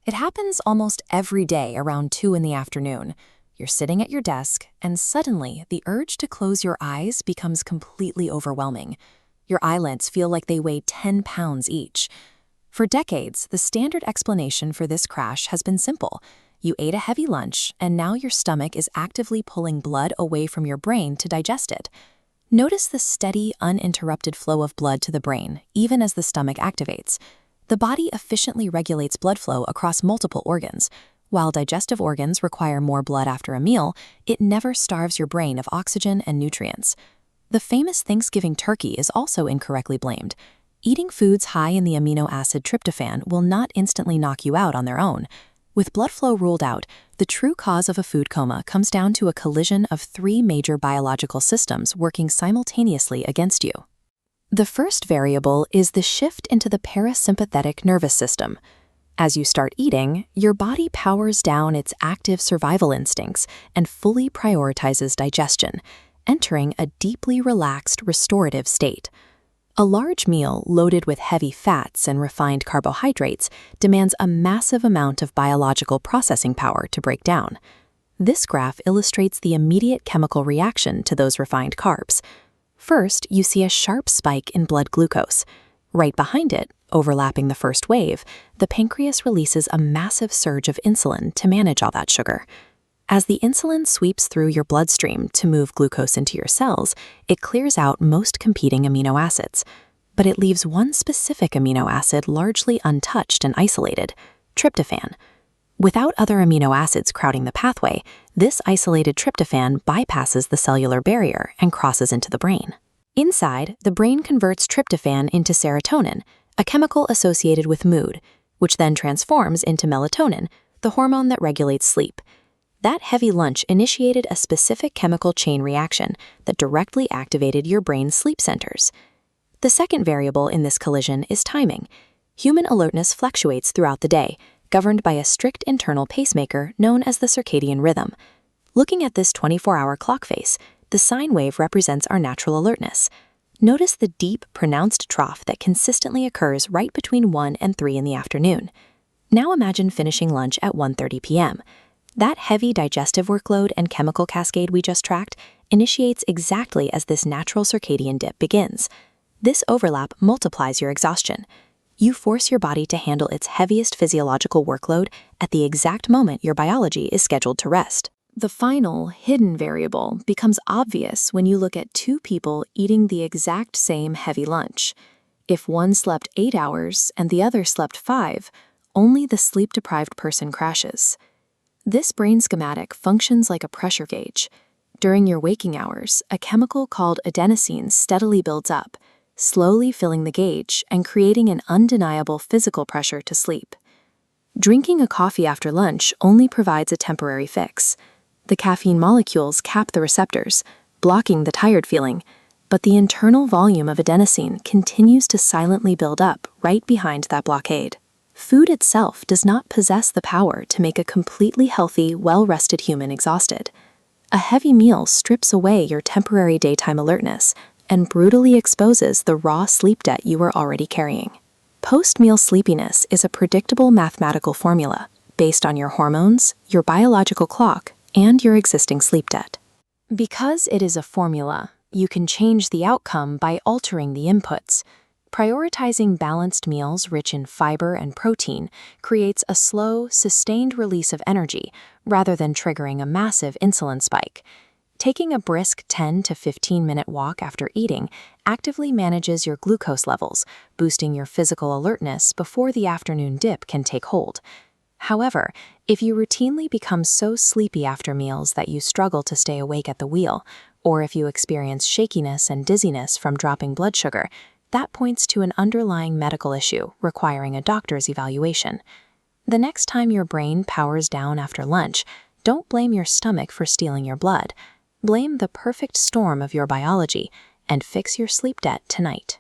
It happens almost every day around 2 in the afternoon. You're sitting at your desk, and suddenly the urge to close your eyes becomes completely overwhelming. Your eyelids feel like they weigh 10 pounds each. For decades, the standard explanation for this crash has been simple. You ate a heavy lunch, and now your stomach is actively pulling blood away from your brain to digest it. Notice the steady, uninterrupted flow of blood to the brain, even as the stomach activates. The body efficiently regulates blood flow across multiple organs. While digestive organs require more blood after a meal, it never starves your brain of oxygen and nutrients. The famous Thanksgiving turkey is also incorrectly blamed. Eating foods high in the amino acid tryptophan will not instantly knock you out on their own. With blood flow ruled out, the true cause of a food coma comes down to a collision of 3 major biological systems working simultaneously against you. The first variable is the shift into the parasympathetic nervous system. As you start eating, your body powers down its active survival instincts and fully prioritizes digestion, entering a deeply relaxed restorative state. A large meal loaded with heavy fats and refined carbohydrates demands a massive amount of biological processing power to break down. This graph illustrates the immediate chemical reaction to those refined carbs. First, you see a sharp spike in blood glucose. Right behind it, overlapping the first wave, the pancreas releases a massive surge of insulin to manage all that sugar. As the insulin sweeps through your bloodstream to move glucose into your cells, it clears out most competing amino acids. But it leaves one specific amino acid largely untouched and isolated: tryptophan. Without other amino acids crowding the pathway, this isolated tryptophan bypasses the cellular barrier and crosses into the brain. Inside, the brain converts tryptophan into serotonin, a chemical associated with mood, which then transforms into melatonin, the hormone that regulates sleep. That heavy lunch initiated a specific chemical chain reaction that directly activated your brain's sleep centers. The second variable in this collision is timing. Human alertness fluctuates throughout the day, governed by a strict internal pacemaker known as the circadian rhythm. Looking at this 24-hour clock face, the sine wave represents our natural alertness. Notice the deep, pronounced trough that consistently occurs right between 1 and 3 in the afternoon. Now imagine finishing lunch at 1:30 p.m. That heavy digestive workload and chemical cascade we just tracked initiates exactly as this natural circadian dip begins. This overlap multiplies your exhaustion. You force your body to handle its heaviest physiological workload at the exact moment your biology is scheduled to rest. The final, hidden variable becomes obvious when you look at 2 people eating the exact same heavy lunch. If one slept 8 hours and the other slept 5, only the sleep-deprived person crashes. This brain schematic functions like a pressure gauge. During your waking hours, a chemical called adenosine steadily builds up, slowly filling the gauge and creating an undeniable physical pressure to sleep. Drinking a coffee after lunch only provides a temporary fix. The caffeine molecules cap the receptors, blocking the tired feeling, but the internal volume of adenosine continues to silently build up right behind that blockade. Food itself does not possess the power to make a completely healthy, well-rested human exhausted. A heavy meal strips away your temporary daytime alertness and brutally exposes the raw sleep debt you were already carrying. Post-meal sleepiness is a predictable mathematical formula based on your hormones, your biological clock, and your existing sleep debt. Because it is a formula, you can change the outcome by altering the inputs. Prioritizing balanced meals rich in fiber and protein creates a slow, sustained release of energy rather than triggering a massive insulin spike. Taking a brisk 10 to 15-minute walk after eating actively manages your glucose levels, boosting your physical alertness before the afternoon dip can take hold. However, if you routinely become so sleepy after meals that you struggle to stay awake at the wheel, or if you experience shakiness and dizziness from dropping blood sugar, that points to an underlying medical issue requiring a doctor's evaluation. The next time your brain powers down after lunch, don't blame your stomach for stealing your blood. Blame the perfect storm of your biology and fix your sleep debt tonight.